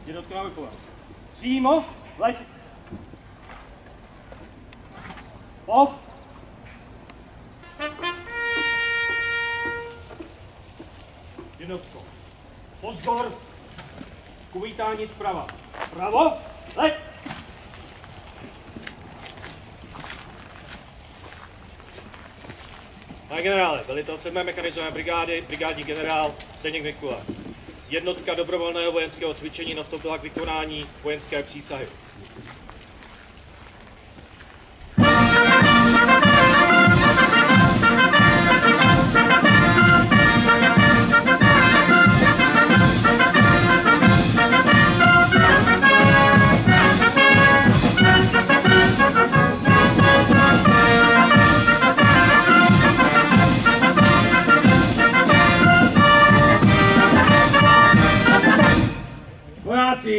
Jednotka na vrchole. Přímo, leď. Off. Jednotko. Pozor. K uvítání zprava. Pravo, leď. Pane generále, velitel 7. mechanizované brigády, brigádní generál Zdeněk Mikula. Jednotka dobrovolného vojenského cvičení nastoupila k vykonání vojenské přísahy.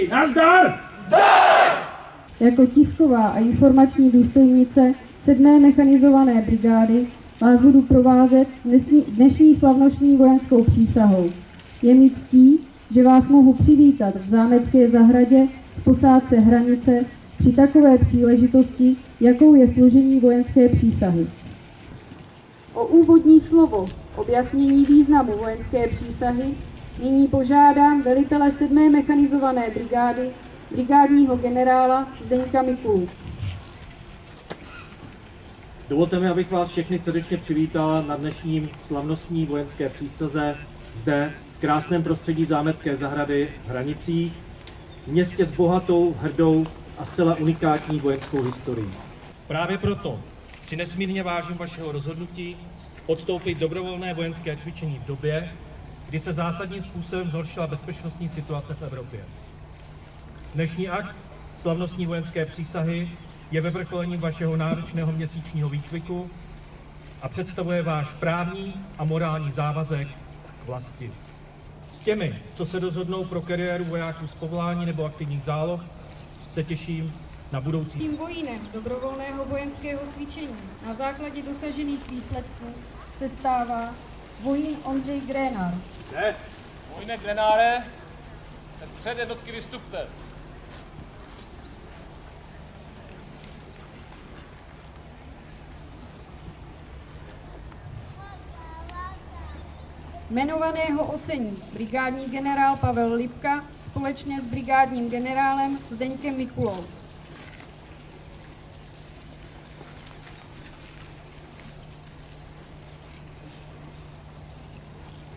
Nazdar! Jako tisková a informační důstojnice 7. mechanizované brigády vás budu provázet dnešní slavnostní vojenskou přísahou. Je mi ctí, že vás mohu přivítat v zámecké zahradě v posádce Hranice při takové příležitosti, jakou je složení vojenské přísahy. O úvodní slovo, objasnění významu vojenské přísahy nyní požádám velitele 7. mechanizované brigády, brigádního generála Zdeňka Mikulu. Dovolte mi, abych vás všechny srdečně přivítal na dnešním slavnostní vojenské přísaze zde v krásném prostředí zámecké zahrady v Hranicích, v městě s bohatou, hrdou a zcela unikátní vojenskou historií. Právě proto si nesmírně vážím vašeho rozhodnutí podstoupit dobrovolné vojenské cvičení v době, kdy se zásadním způsobem zhoršila bezpečnostní situace v Evropě. Dnešní akt slavnostní vojenské přísahy je vyvrcholením vašeho náročného měsíčního výcviku a představuje váš právní a morální závazek k vlasti. S těmi, co se rozhodnou pro kariéru vojáků z povolání nebo aktivních záloh, se těším na budoucí. Tím vojínem dobrovolného vojenského cvičení na základě dosažených výsledků se stává vojín Ondřej Grénár. Ne, vojne Grénáre, ten střed jednotky vystupte. Jmenovaného ocení brigádní generál Pavel Lipka společně s brigádním generálem Zdeňkem Mikulou.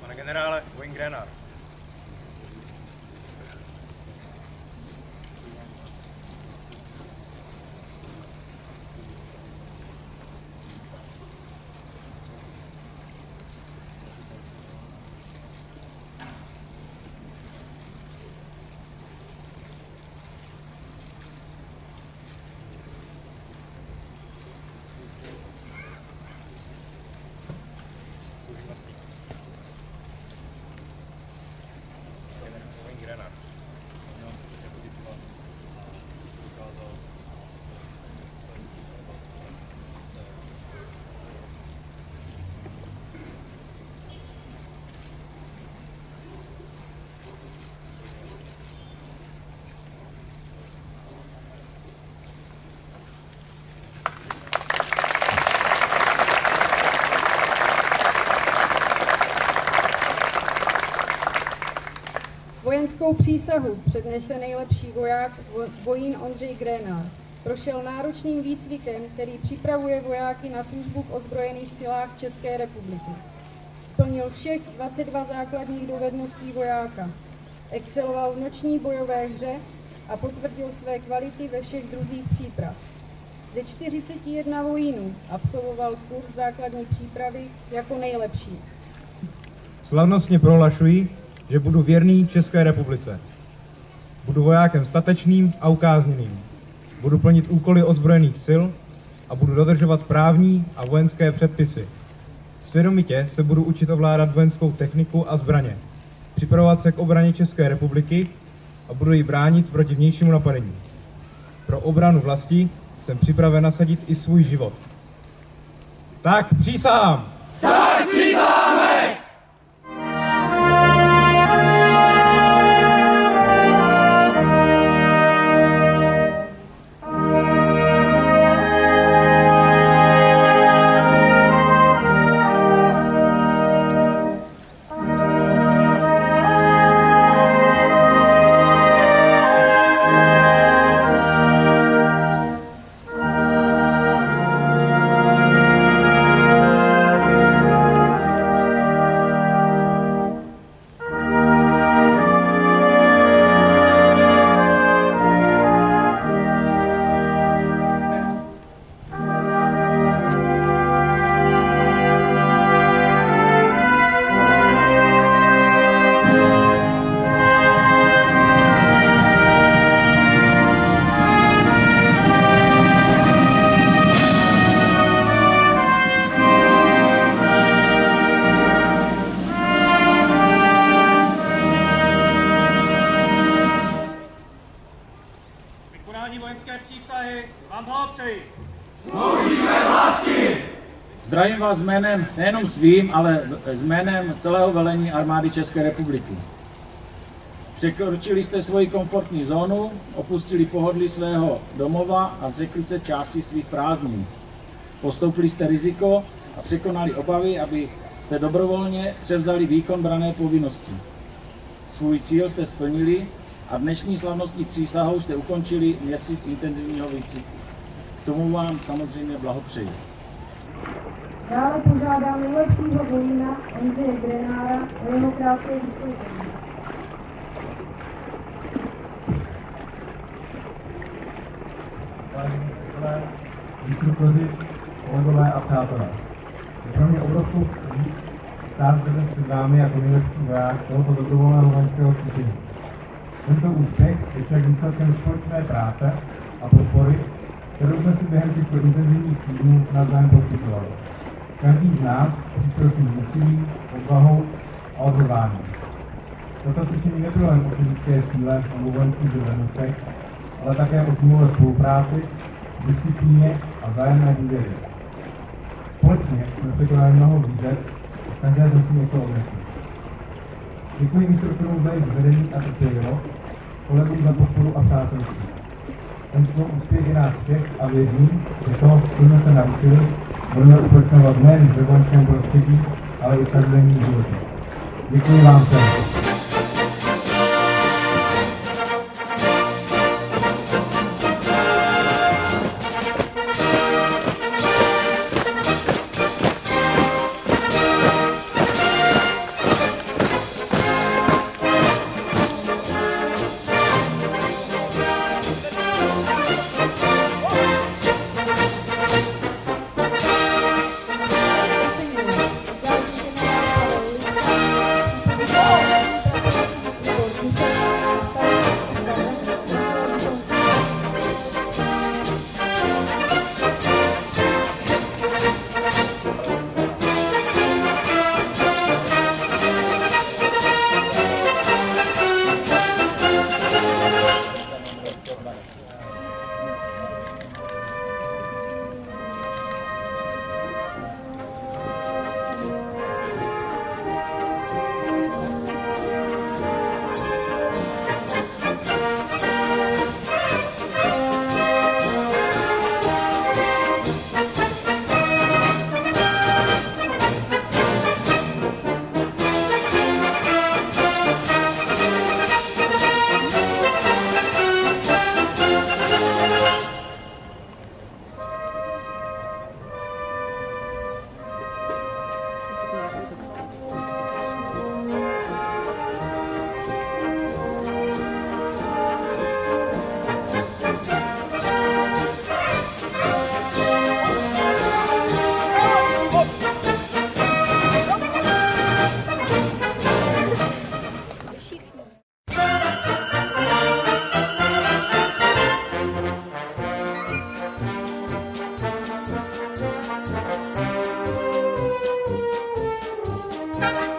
Pane generále, vojín Grénár. Vojenskou přísahu přednese nejlepší voják vojín Ondřej Grénár. Prošel náročným výcvikem, který připravuje vojáky na službu v ozbrojených silách České republiky. Splnil všech 22 základních dovedností vojáka. Exceloval v noční bojové hře a potvrdil své kvality ve všech druzích příprav. Ze 41 vojínů absolvoval kurz základní přípravy jako nejlepší. Slavnostně prohlašuji, že budu věrný České republice. Budu vojákem statečným a ukázněným. Budu plnit úkoly ozbrojených sil a budu dodržovat právní a vojenské předpisy. Svědomitě se budu učit ovládat vojenskou techniku a zbraně, připravovat se k obraně České republiky a budu ji bránit proti vnějšímu napadení. Pro obranu vlasti jsem připraven nasadit i svůj život. Tak přísahám! Tak přísaháme! vás jménem, nejenom svým, ale jménem celého velení armády České republiky. Překročili jste svoji komfortní zónu, opustili pohodlí svého domova a zřekli se části svých prázdnin. Postoupili jste riziko a překonali obavy, aby jste dobrovolně převzali výkon branné povinnosti. Svůj cíl jste splnili a dnešní slavnostní přísahou jste ukončili měsíc intenzivního výcviku. K tomu vám samozřejmě blahopřeji. Dále požádám nejlepšího vojína Ondřeje Grenára o jeho krátké vystoupení. Instruktoři, kolegové a přátelé. Je pro mě obrovskou ctí stát zde před vámi jako nejlepší voják tohoto dobrovolného vojenského cvičení. Tento úspěch je však výsledkem společné práce a podpory, kterou jsme si během těchto intenzivních týdnů navzájem poskytovali. Každý z nás přispěl svým úsilím, odvahou a odhodláním. Toto cvičení nebylo jen o fyzické síle nebo vojenských dovednostech, ale také o týmové spolupráci, disciplíně a vzájemné důvěře. Společně jsme překonali mnoho výzev a každé jsme si něco odnesli. Děkuji instruktorům za jejich vedení a trpělivost, kolegům za podporu a přátelství. Tento úspěch je nás všech a věřím, že to, co jsme se naučili, budeme uplatňovat nejen ve vojenském prostředí, ale i v každodenním životě. Děkuji vám všem. Thank you.